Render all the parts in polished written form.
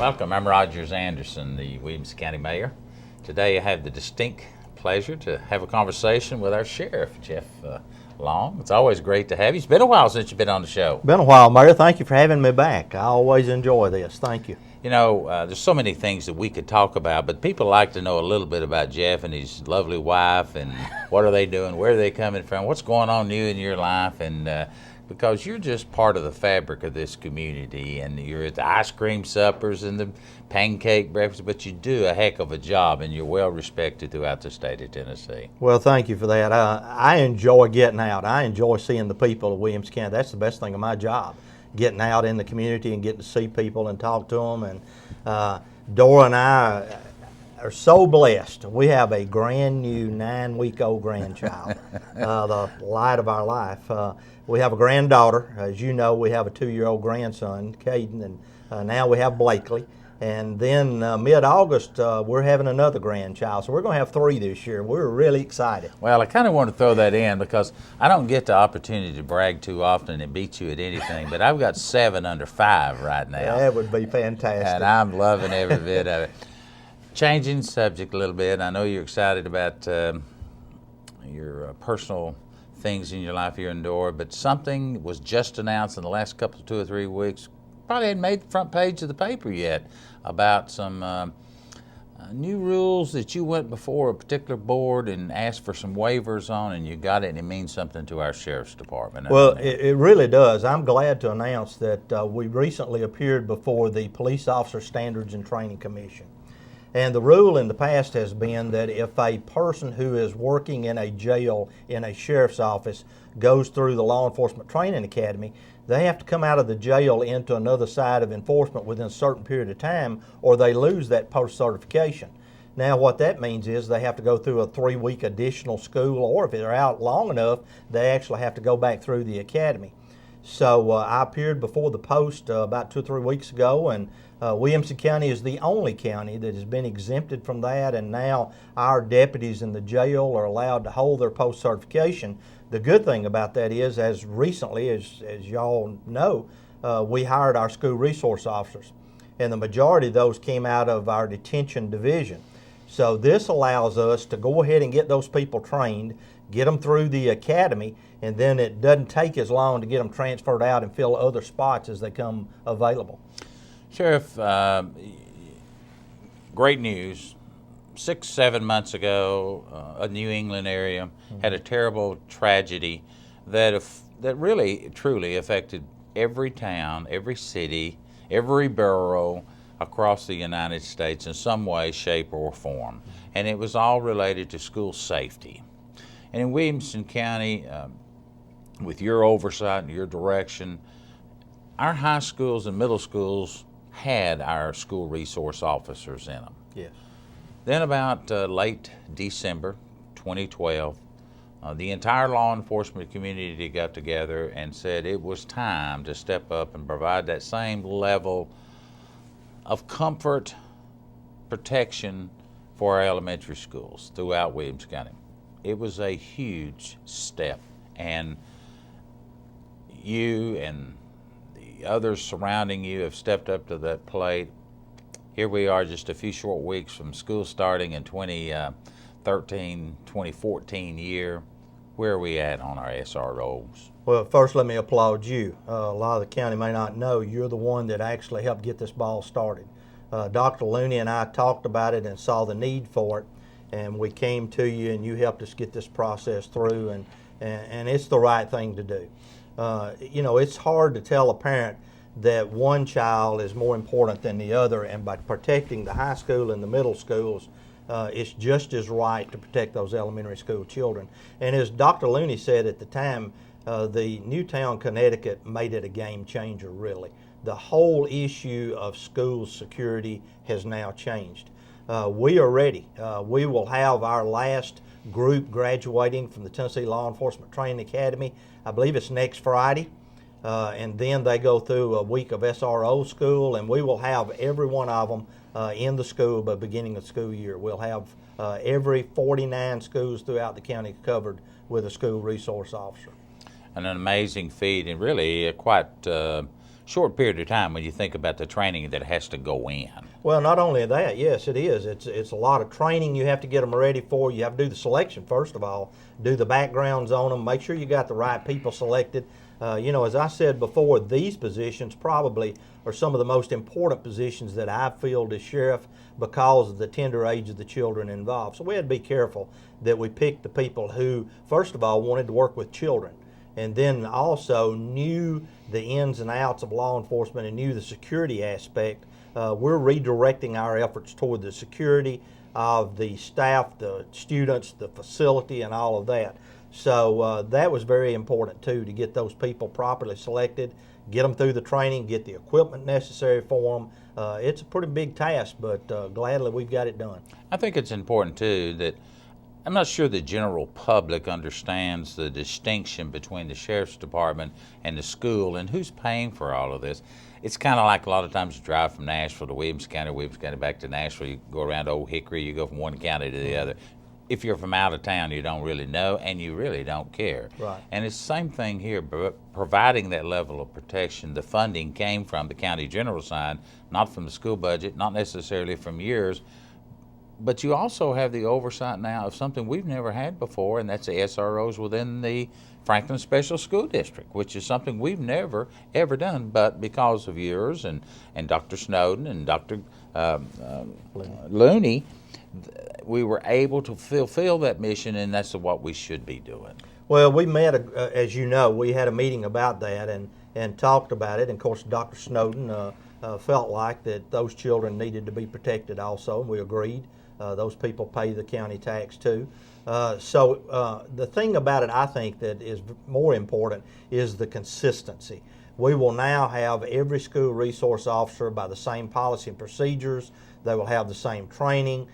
Welcome. I'm Rogers Anderson, the Williamson County Mayor. Today I have the distinct pleasure to have a conversation with our sheriff, Jeff Long. It's always great to have you. It's been a while since you've been on the show. Been a while, Mayor. Thank you for having me back. I always enjoy this. Thank you. You know, there's so many things that we could talk about, but people like to know a little bit about Jeff and his lovely wife and what are they doing, where are they coming from, what's going on new in your life, and because you're just part of the fabric of this community, and you're at the ice cream suppers and the pancake breakfast, but you do a heck of a job, and you're well respected throughout the state of Tennessee. Well, thank you for that. I enjoy getting out. I enjoy seeing the people of Williamson County. That's the best thing of my job, getting out in the community and getting to see people and talk to them. And Dora and I are so blessed. We have a brand new 9-week-old grandchild, the light of our life. We have a granddaughter. As you know, we have a 2-year-old grandson, Caden, and now we have Blakely. And then mid-August, we're having another grandchild. So we're going to have 3 this year. We're really excited. Well, I kind of want to throw that in because I don't get the opportunity to brag too often and beat you at anything, but I've got 7 under 5 right now. That would be fantastic. And I'm loving every bit of it. Changing subject a little bit, I know you're excited about your personal things in your life here in Dora, but something was just announced in the last couple of 2 or 3 weeks, probably hadn't made the front page of the paper yet, about some new rules that you went before a particular board and asked for some waivers on, and you got it, and it means something to our sheriff's department. Well, it really does. I'm glad to announce that we recently appeared before the Police Officer Standards and Training Commission. And the rule in the past has been that if a person who is working in a jail in a sheriff's office goes through the Law Enforcement Training Academy, they have to come out of the jail into another side of enforcement within a certain period of time, or they lose that post-certification. Now what that means is they have to go through a 3-week additional school, or if they're out long enough, they actually have to go back through the academy. So I appeared before the post about 2 or 3 weeks ago, and Williamson County is the only county that has been exempted from that, and now our deputies in the jail are allowed to hold their post-certification. The good thing about that is, as recently as y'all know, we hired our school resource officers, and the majority of those came out of our detention division. So this allows us to go ahead and get those people trained, get them through the academy, and then it doesn't take as long to get them transferred out and fill other spots as they come available. Sheriff, great news. 6-7 months ago, a New England area had a terrible tragedy that really, truly affected every town, every city, every borough across the United States in some way, shape, or form. And it was all related to school safety. And in Williamson County, with your oversight and your direction, our high schools and middle schools had our school resource officers in them. Yes. Then about late December 2012, the entire law enforcement community got together and said it was time to step up and provide that same level of comfort, protection for our elementary schools throughout Williamson County. It was a huge step, and you and the others surrounding you have stepped up to that plate. Here we are just a few short weeks from school starting in 2013, 2014 year. Where are we at on our SROs? Well, first let me applaud you. A lot of the county may not know you're the one that actually helped get this ball started. Dr. Looney and I talked about it and saw the need for it, and we came to you and you helped us get this process through, and it's the right thing to do. You know, it's hard to tell a parent that one child is more important than the other, and by protecting the high school and the middle schools, it's just as right to protect those elementary school children. And as Dr. Looney said at the time, the Newtown, Connecticut made it a game changer, really. The whole issue of school security has now changed. We are ready. We will have our last group graduating from the Tennessee Law Enforcement Training Academy. I believe it's next Friday. And then they go through a week of SRO school, and we will have every one of them in the school by beginning of the school year. We'll have every 49 schools throughout the county covered with a school resource officer. An amazing feat, and really quite short period of time when you think about the training that has to go in. Well, not only that, yes, it is. It's a lot of training you have to get them ready for. You have to do the selection, first of all, do the backgrounds on them, make sure you got the right people selected. As I said before, these positions probably are some of the most important positions that I've filled as sheriff because of the tender age of the children involved. So we had to be careful that we picked the people who, first of all, wanted to work with children, and then also knew the ins and outs of law enforcement and knew the security aspect. We're redirecting our efforts toward the security of the staff, the students, the facility, and all of that. So that was very important too, to get those people properly selected, get them through the training, get the equipment necessary for them. It's a pretty big task, but gladly we've got it done. I think it's important too that I'm not sure the general public understands the distinction between the sheriff's department and the school and who's paying for all of this. It's kind of like a lot of times you drive from Nashville to Williamson County back to Nashville, you go around Old Hickory, you go from one county to the other. If you're from out of town, you don't really know, and you really don't care. Right. And it's the same thing here, providing that level of protection. The funding came from the county general side, not from the school budget, not necessarily from yours, but you also have the oversight now of something we've never had before, and that's the SROs within the Franklin Special School District, which is something we've never, ever done, but because of yours and Dr. Snowden and Dr. Looney, we were able to fulfill that mission, and that's what we should be doing. Well, we met, as you know, we had a meeting about that and talked about it. And of course, Dr. Snowden felt like that those children needed to be protected also, and we agreed. Those people pay the county tax too. So the thing about it, I think, that is more important is the consistency. We will now have every school resource officer by the same policy and procedures. They will have the same training.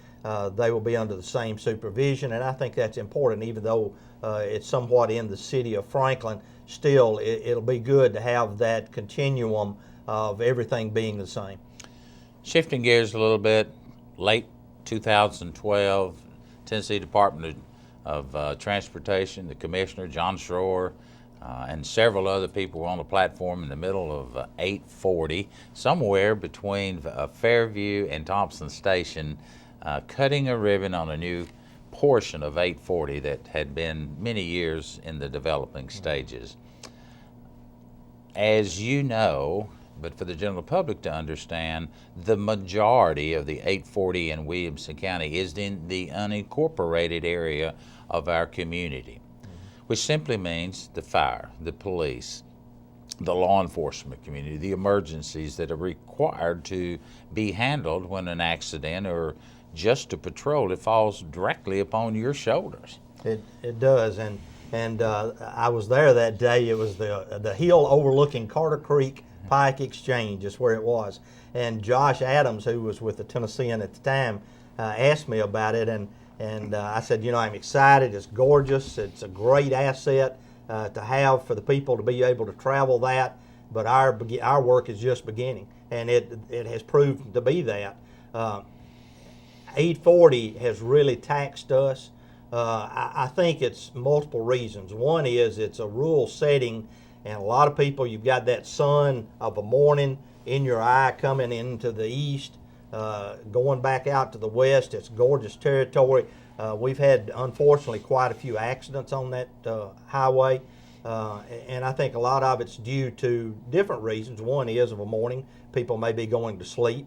They will be under the same supervision, and I think that's important. Even though it's somewhat in the city of Franklin, still it'll be good to have that continuum of everything being the same. Shifting gears a little bit, late 2012, Tennessee Department of Transportation, the Commissioner, John Schroer, and several other people were on the platform in the middle of 840, somewhere between Fairview and Thompson Station, cutting a ribbon on a new portion of 840 that had been many years in the developing stages. As you know, but for the general public to understand, the majority of the 840 in Williamson County is in the unincorporated area of our community, which simply means the fire, the police, the law enforcement community, the emergencies that are required to be handled when an accident or just to patrol, it falls directly upon your shoulders. It does, and I was there that day. It was the hill overlooking Carter Creek Pike Exchange is where it was. And Josh Adams, who was with the Tennessean at the time, asked me about it, and I said, I'm excited. It's gorgeous. It's a great asset to have for the people to be able to travel that. But our work is just beginning, and it has proved to be that. 840 has really taxed us. I think it's multiple reasons. One is it's a rural setting, and a lot of people, you've got that sun of a morning in your eye coming into the east, going back out to the west. It's gorgeous territory. We've had, unfortunately, quite a few accidents on that highway, and I think a lot of it's due to different reasons. One is of a morning, people may be going to sleep.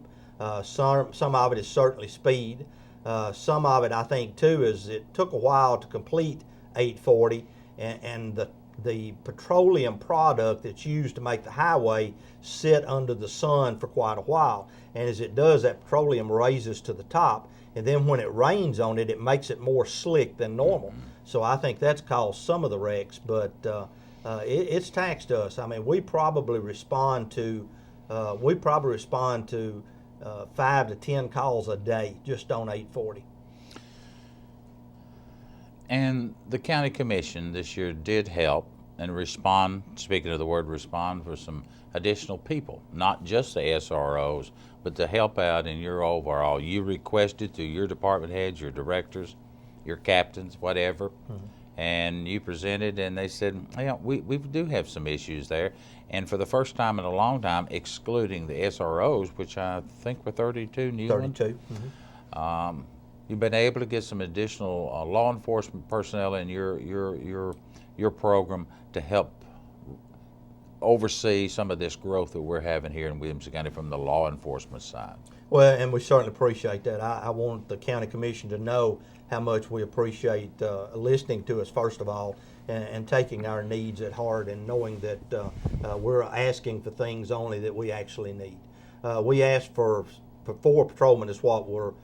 Some of it is certainly speed. Some of it, I think, too, is it took a while to complete 840, and the petroleum product that's used to make the highway sit under the sun for quite a while. And as it does, that petroleum raises to the top, and then when it rains on it, it makes it more slick than normal. So I think that's caused some of the wrecks, but it's taxed us. I mean, we probably respond to 5 to 10 calls a day just on 840. And the county commission this year did help and respond, speaking of the word respond, for some additional people, not just the SROs, but to help out in your overall. You requested through your department heads, your directors, your captains, whatever, and you presented, and they said, yeah, we do have some issues there. And for the first time in a long time, excluding the SROs, which I think were 32 new ones. 32. You've been able to get some additional law enforcement personnel in your program to help oversee some of this growth that we're having here in Williamson County from the law enforcement side. Well, and we certainly appreciate that. I want the county commission to know how much we appreciate listening to us, first of all, and taking our needs at heart, and knowing that we're asking for things only that we actually need. We asked for 4 patrolmen is what were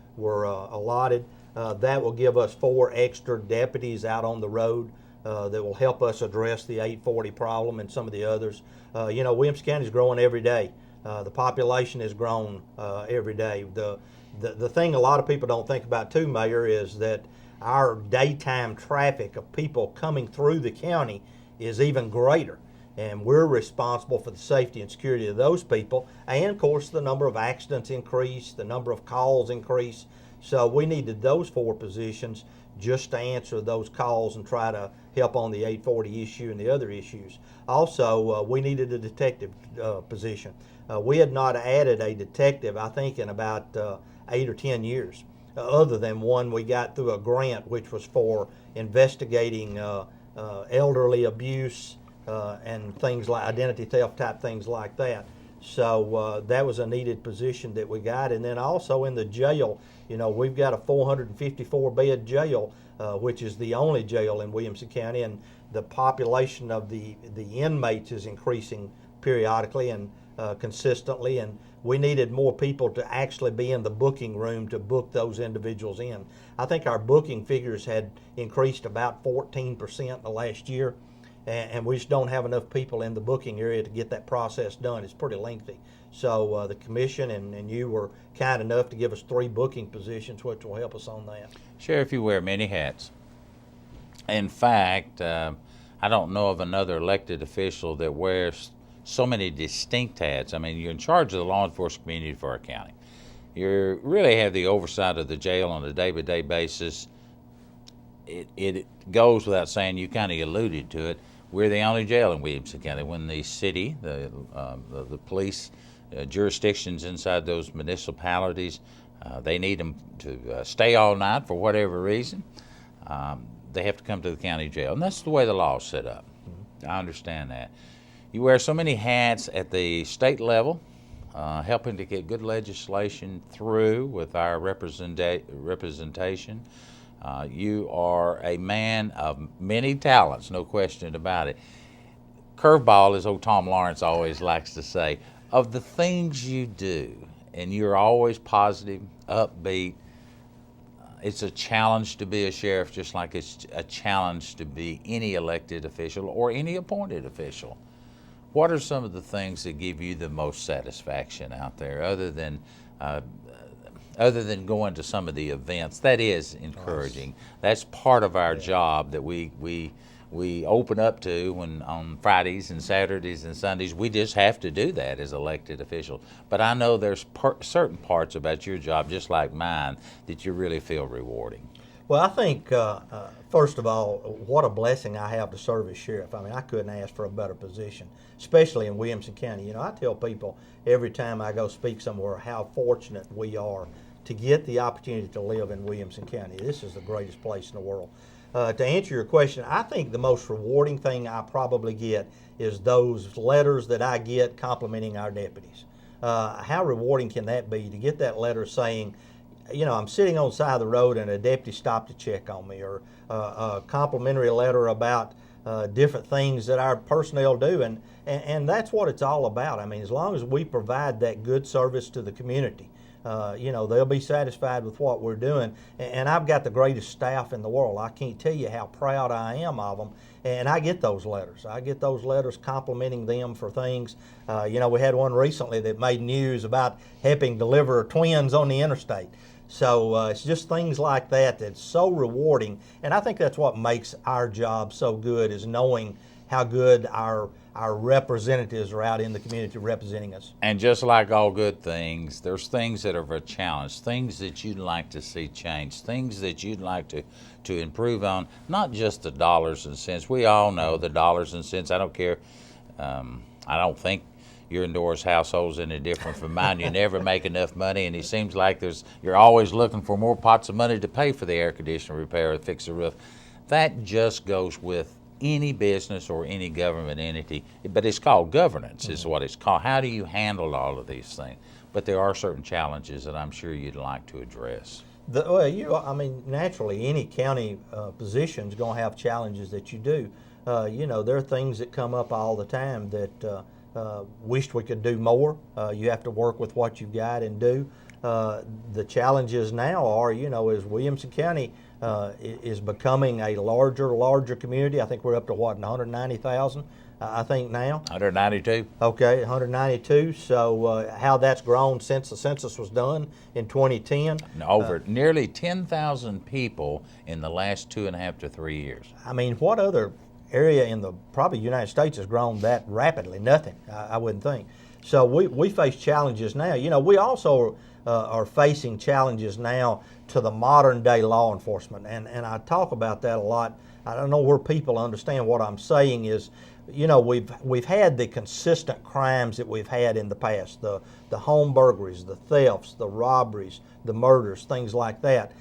allotted. That will give us 4 extra deputies out on the road that will help us address the 840 problem and some of the others. Williamson County is growing every day. The population has grown every day. The thing a lot of people don't think about too, Mayor, is that our daytime traffic of people coming through the county is even greater. And we're responsible for the safety and security of those people. And of course, the number of accidents increase, the number of calls increase. So we needed those 4 positions just to answer those calls and try to help on the 840 issue and the other issues. Also, we needed a detective position. We had not added a detective, I think, in about 8 or 10 years, other than one we got through a grant, which was for investigating elderly abuse and things like identity theft type things like that. So that was a needed position that we got. And then also in the jail, we've got a 454 bed jail, which is the only jail in Williamson County, and the population of the inmates is increasing periodically and consistently, and we needed more people to actually be in the booking room to book those individuals in. I think our booking figures had increased about 14% in the last year, and we just don't have enough people in the booking area to get that process done. It's pretty lengthy. So the commission and you were kind enough to give us 3 booking positions, which will help us on that. Sheriff, you wear many hats. In fact, I don't know of another elected official that wears so many distinct hats. I mean, you're in charge of the law enforcement community for our county. You really have the oversight of the jail on a day-by-day basis. It goes without saying, you kind of alluded to it, we're the only jail in Williamson County. When the city, the police jurisdictions inside those municipalities, they need them to stay all night for whatever reason, they have to come to the county jail. And that's the way the law is set up. I understand that. You wear so many hats at the state level, helping to get good legislation through with our representation. You are a man of many talents, no question about it. Curveball, as old Tom Lawrence always likes to say, of the things you do, and you're always positive, upbeat. It's a challenge to be a sheriff, just like it's a challenge to be any elected official or any appointed official. What are some of the things that give you the most satisfaction out there, other than going to some of the events? That is encouraging. That's part of our job that we open up to when on Fridays and Saturdays and Sundays. We just have to do that as elected officials. But I know there's certain parts about your job, just like mine, that you really feel rewarding. Well, I think, first of all, what a blessing I have to serve as sheriff. I mean, I couldn't ask for a better position, especially in Williamson County. I tell people every time I go speak somewhere how fortunate we are to get the opportunity to live in Williamson County. This is the greatest place in the world. To answer your question, I think the most rewarding thing I probably get is those letters that I get complimenting our deputies. How rewarding can that be, to get that letter saying, I'm sitting on the side of the road and a deputy stopped to check on me, or a complimentary letter about different things that our personnel do, and that's what it's all about. I mean, as long as we provide that good service to the community, they'll be satisfied with what we're doing. And I've got the greatest staff in the world. I can't tell you how proud I am of them. And I get those letters. I get those letters complimenting them for things. We had one recently that made news about helping deliver twins on the interstate. So it's just things like that that's so rewarding. And I think that's what makes our job so good, is knowing, how good our representatives are out in the community representing us. And just like all good things, there's things that are a challenge, things that you'd like to see change, things that you'd like to improve on, not just the dollars and cents. We all know the dollars and cents. I don't care. I don't think your Dora's household's any different from mine. You never make enough money, and it seems like you're always looking for more pots of money to pay for the air conditioner repair or fix the roof. That just goes with any business or any government entity, but it's called governance is what it's called. How do you handle all of these things? But there are certain challenges that I'm sure you'd like to address. Naturally, any county position is going to have challenges that you do. There are things that come up all the time that wished we could do more. You have to work with what you've got and do. The challenges now are, as Williamson County is becoming a larger community. I think we're up to 190,000, I think now. 192. Okay, 192. So how that's grown since the census was done in 2010. Over nearly 10,000 people in the last 2.5 to 3 years. I mean, what other area in the probably United States has grown that rapidly? Nothing, I wouldn't think. So we face challenges now. We also are facing challenges now to the modern day law enforcement, and I talk about that a lot. I don't know where people understand what I'm saying is, we've had the consistent crimes that we've had in the past, the home burglaries, the thefts, the robberies, the murders, things like that.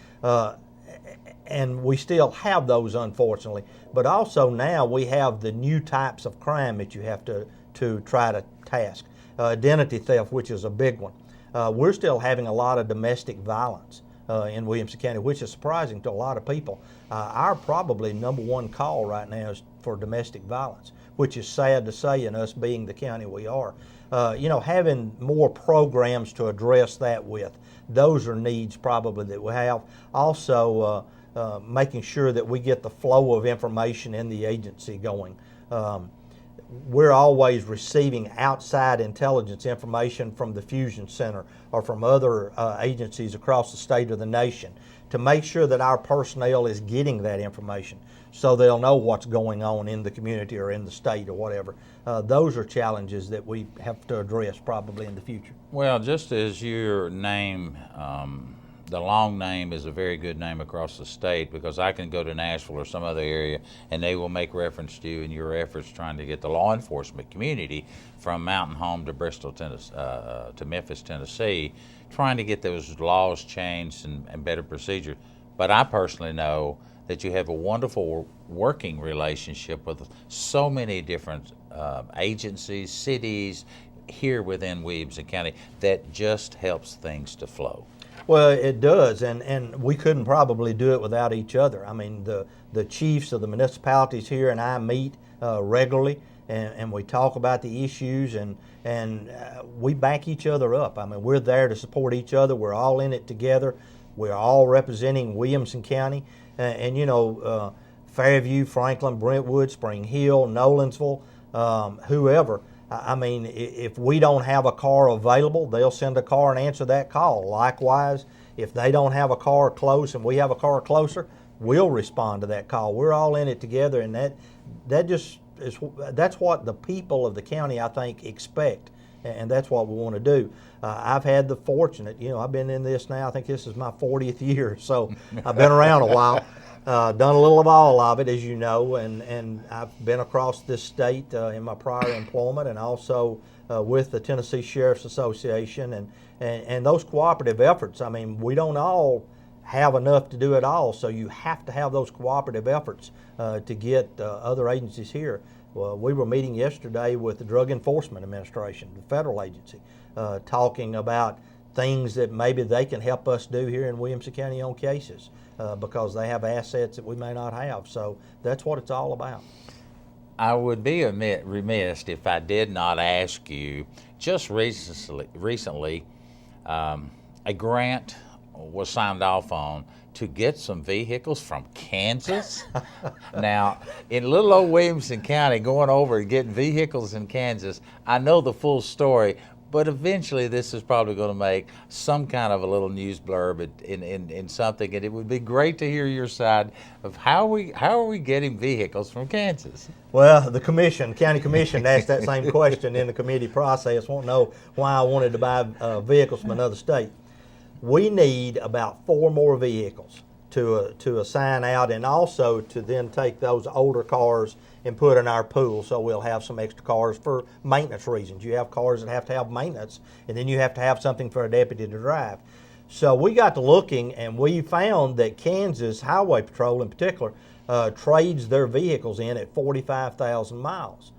And we still have those, unfortunately. But also now we have the new types of crime that you have to try to task. Identity theft, which is a big one. We're still having a lot of domestic violence in Williamson County, which is surprising to a lot of people. Our probably number one call right now is for domestic violence, which is sad to say in us being the county we are. Having more programs to address that with, those are needs probably that we have. Also, making sure that we get the flow of information in the agency going. We're always receiving outside intelligence information from the Fusion Center or from other agencies across the state or the nation to make sure that our personnel is getting that information so they'll know what's going on in the community or in the state or whatever. Those are challenges that we have to address probably in the future. Well, just as your name, the long name is a very good name across the state, because I can go to Nashville or some other area and they will make reference to you and your efforts trying to get the law enforcement community from Mountain Home to Bristol, Tennessee, to Memphis, Tennessee, trying to get those laws changed and better procedures. But I personally know that you have a wonderful working relationship with so many different agencies, cities here within Williamson County that just helps things to flow. Well, it does, and we couldn't probably do it without each other. I mean, the chiefs of the municipalities here and I meet regularly, and we talk about the issues, and we back each other up. I mean, we're there to support each other. We're all in it together. We're all representing Williamson County, and Fairview, Franklin, Brentwood, Spring Hill, Nolensville, whoever. I mean, if we don't have a car available, they'll send a car and answer that call. Likewise, if they don't have a car close and we have a car closer, we'll respond to that call. We're all in it together, and that's what the people of the county, I think, expect, and that's what we want to do. I've had the fortunate, I've been in this now, I think this is my 40th year, so I've been around a while. Done a little of all of it, as you know, and I've been across this state in my prior employment, and also with the Tennessee Sheriff's Association, and those cooperative efforts. I mean, we don't all have enough to do it all, so you have to have those cooperative efforts to get other agencies here. Well, we were meeting yesterday with the Drug Enforcement Administration, the federal agency, talking about things that maybe they can help us do here in Williamson County on cases. Because they have assets that we may not have. So that's what it's all about. I would be remiss if I did not ask you, just recently a grant was signed off on to get some vehicles from Kansas. Now, in little old Williamson County, going over and getting vehicles in Kansas, I know the full story, But eventually, this is probably going to make some kind of a little news blurb in something, and it would be great to hear your side of how are we getting vehicles from Kansas. Well, the county commission asked that same question in the committee process. Won't know why I wanted to buy vehicles from another state. We need about 4 more vehicles to assign out, and also to then take those older cars and put in our pool, so we'll have some extra cars for maintenance reasons. You have cars that have to have maintenance, and then you have to have something for a deputy to drive. So we got to looking, and we found that Kansas Highway Patrol in particular trades their vehicles in at 45,000 miles.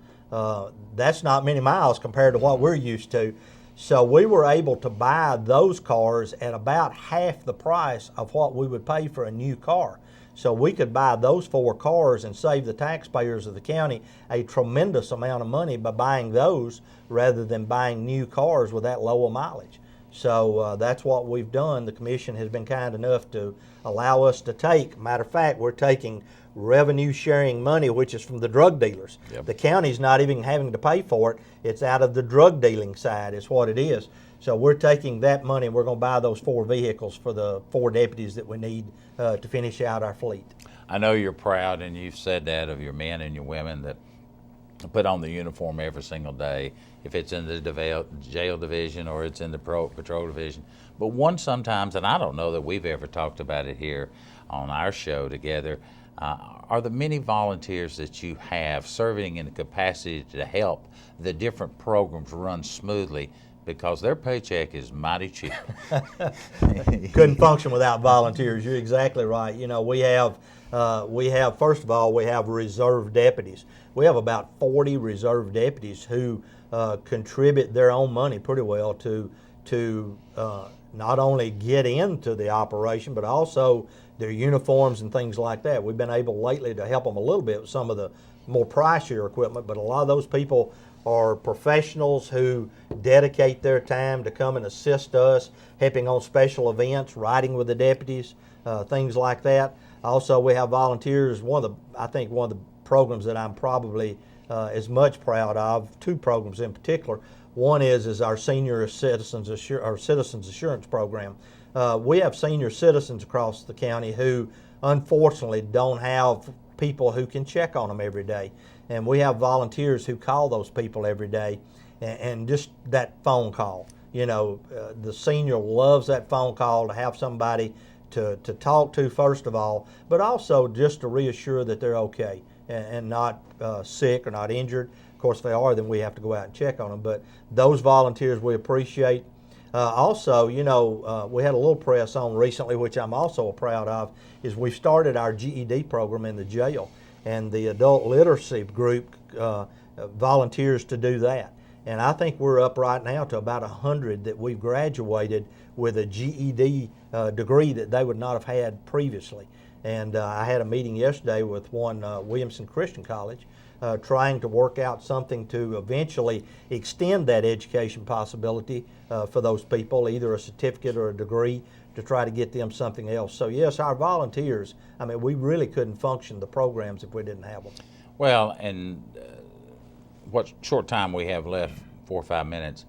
That's not many miles compared to what we're used to. So we were able to buy those cars at about half the price of what we would pay for a new car. So we could buy those 4 cars and save the taxpayers of the county a tremendous amount of money by buying those rather than buying new cars with that lower mileage. So that's what we've done. The commission has been kind enough to allow us to take. Matter of fact, we're taking revenue sharing money, which is from the drug dealers. Yep. The county's not even having to pay for it. It's out of the drug dealing side is what it is. So we're taking that money and we're going to buy those 4 vehicles for the 4 deputies that we need to finish out our fleet. I know you're proud, and you've said that of your men and your women that put on the uniform every single day, if it's in the jail division or it's in the patrol division. But one sometimes, and I don't know that we've ever talked about it here on our show together, are the many volunteers that you have serving in the capacity to help the different programs run smoothly, because their paycheck is mighty cheap. Couldn't function without volunteers. You're exactly right. You know, we have first of all, we have reserve deputies. We have about 40 reserve deputies who contribute their own money pretty well to not only get into the operation, but also their uniforms and things like that. We've been able lately to help them a little bit with some of the more pricier equipment, but a lot of those people are professionals who dedicate their time to come and assist us, helping on special events, riding with the deputies, things like that. Also, we have volunteers. I think one of the programs that I'm probably as much proud of, 2 programs in particular. One is our senior citizens assurance program. We have senior citizens across the county who unfortunately don't have people who can check on them every day. And we have volunteers who call those people every day, and just that phone call. You know, the senior loves that phone call to have somebody to talk to first of all, but also just to reassure that they're okay and not sick or not injured. Of course, if they are, then we have to go out and check on them. But those volunteers we appreciate. Also, you know, we had a little press on recently, which I'm also proud of, is we've started our GED program in the jail, and the adult literacy group volunteers to do that. And I think we're up right now to about 100 that we've graduated with a GED degree that they would not have had previously. And I had a meeting yesterday with one Williamson Christian College trying to work out something to eventually extend that education possibility for those people, either a certificate or a degree, to try to get them something else. So yes, our volunteers, I mean, we really couldn't function the programs if we didn't have them. Well, and what short time we have left, 4 or 5 minutes,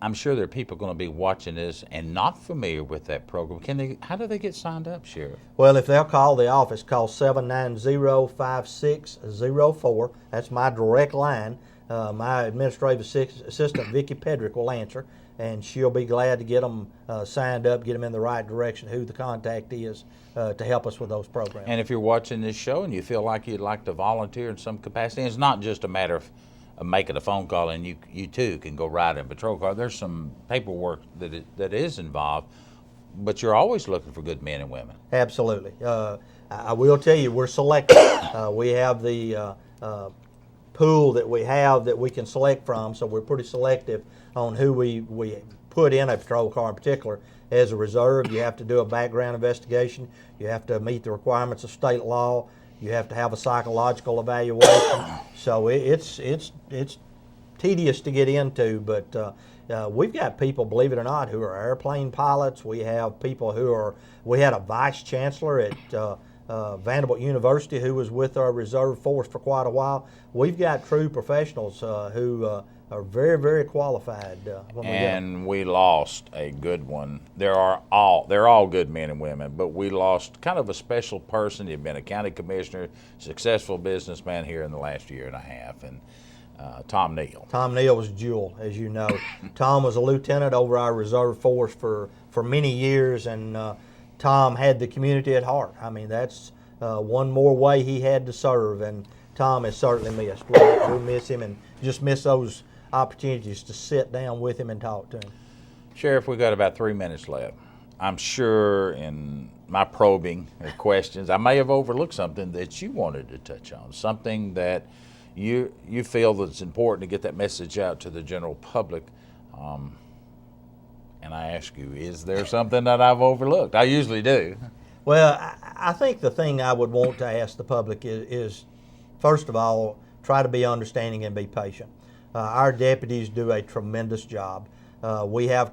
I'm sure there are people going to be watching this and not familiar with that program. How do they get signed up, Sheriff? Well, if they'll call the office, call 790-5604. That's my direct line. My administrative assistant, Vicki Pedrick, will answer, and she'll be glad to get them signed up, get them in the right direction, who the contact is to help us with those programs. And if you're watching this show and you feel like you'd like to volunteer in some capacity, it's not just a matter of making a phone call and you too can go ride in a patrol car. There's some paperwork that is involved, but you're always looking for good men and women. Absolutely. I will tell you, we're selective. We have the pool that we have that we can select from, so we're pretty selective on who we put in a patrol car in particular. As a reserve, you have to do a background investigation. You have to meet the requirements of state law. You have to have a psychological evaluation. So it's tedious to get into, but we've got people, believe it or not, who are airplane pilots. We have people we had a vice chancellor at Vanderbilt University who was with our reserve force for quite a while. We've got true professionals who are very, very qualified. And we lost a good one. They're all good men and women, but we lost kind of a special person. He'd been a county commissioner, successful businessman here in the last year and a half, and Tom Neal. Tom Neal was a jewel, as you know. Tom was a lieutenant over our reserve force for many years, and Tom had the community at heart. I mean, that's one more way he had to serve, and Tom is certainly missed. We miss him and just miss those opportunities to sit down with him and talk to him. Sheriff, we got about 3 minutes left. I'm sure in my probing of questions, I may have overlooked something that you wanted to touch on, something that you feel that it's important to get that message out to the general public. And I ask you, is there something that I've overlooked? I usually do. Well, I think the thing I would want to ask the public is first of all, try to be understanding and be patient. Our deputies do a tremendous job. We have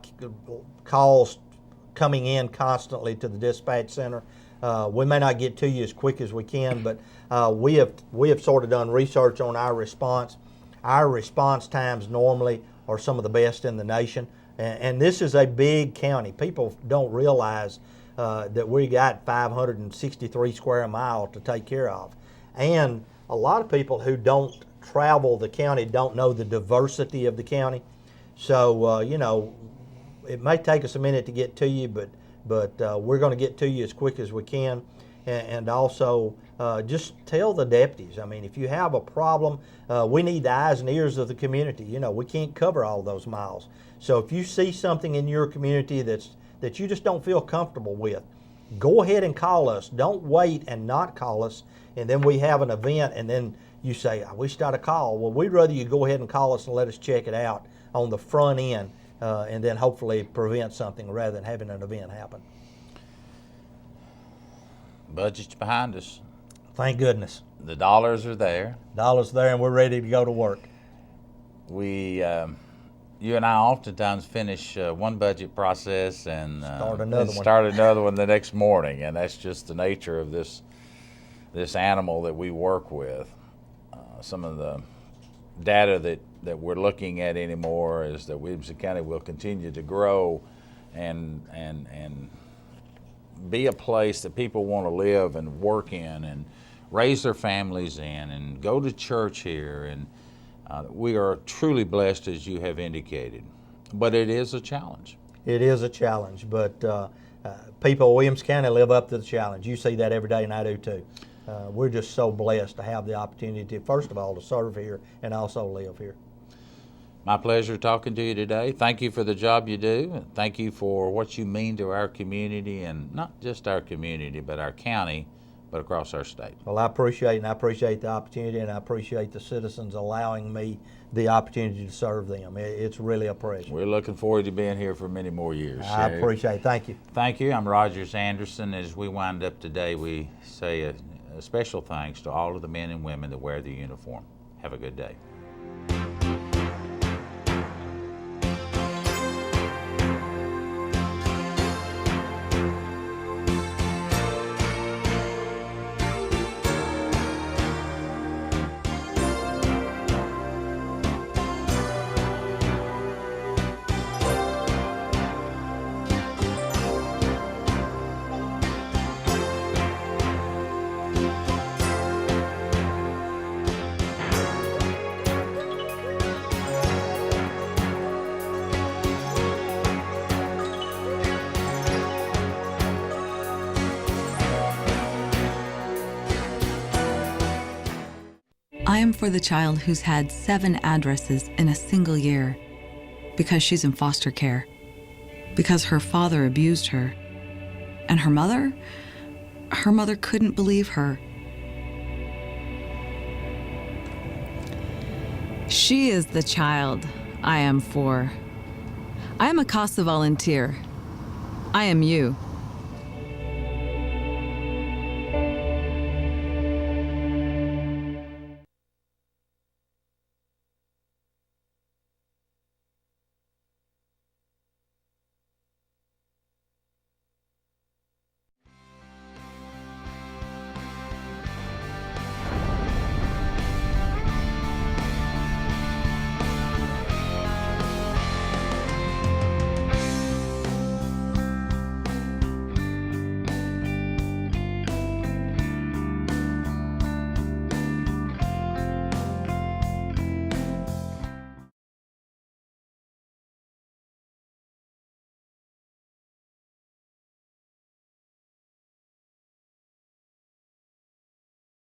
calls coming in constantly to the dispatch center. We may not get to you as quick as we can, but we have sort of done research on our response. Our response times normally are some of the best in the nation, and this is a big county. People don't realize that we got 563 square miles to take care of, and a lot of people who don't travel the county don't know the diversity of the county. So it may take us a minute to get to you, but we're going to get to you as quick as we can. And also just tell the deputies. I mean, if you have a problem, we need the eyes and ears of the community. We can't cover all those miles. So if you see something in your community that you just don't feel comfortable with, go ahead and call us. Don't wait and not call us, and then we have an event, and then you say, I wish I'd have called. Well, we'd rather you go ahead and call us and let us check it out on the front end, and then hopefully prevent something rather than having an event happen. Budget's behind us. Thank goodness. The dollars are there. Dollars there, and we're ready to go to work. You and I oftentimes finish one budget process and start another one the next morning, and that's just the nature of this animal that we work with. Some of the data that we're looking at anymore is that Williamson County will continue to grow and be a place that people want to live and work in and raise their families in and go to church here. And we are truly blessed, as you have indicated. But it is a challenge. It is a challenge, but people of Williamson County live up to the challenge. You see that every day, and I do too. We're just so blessed to have the opportunity, first of all, to serve here and also live here. My pleasure talking to you today. Thank you for the job you do. Thank you for what you mean to our community, and not just our community, but our county, but across our state. Well, I appreciate it, and I appreciate the opportunity, and I appreciate the citizens allowing me the opportunity to serve them. It's really a pleasure. We're looking forward to being here for many more years. I appreciate it. Thank you. Thank you. I'm Rogers Anderson. As we wind up today, we say a special thanks to all of the men and women that wear the uniform. Have a good day. I am for the child who's had 7 addresses in a single year because she's in foster care, because her father abused her, and her mother couldn't believe her. She is the child I am for. I am a CASA volunteer. I am you.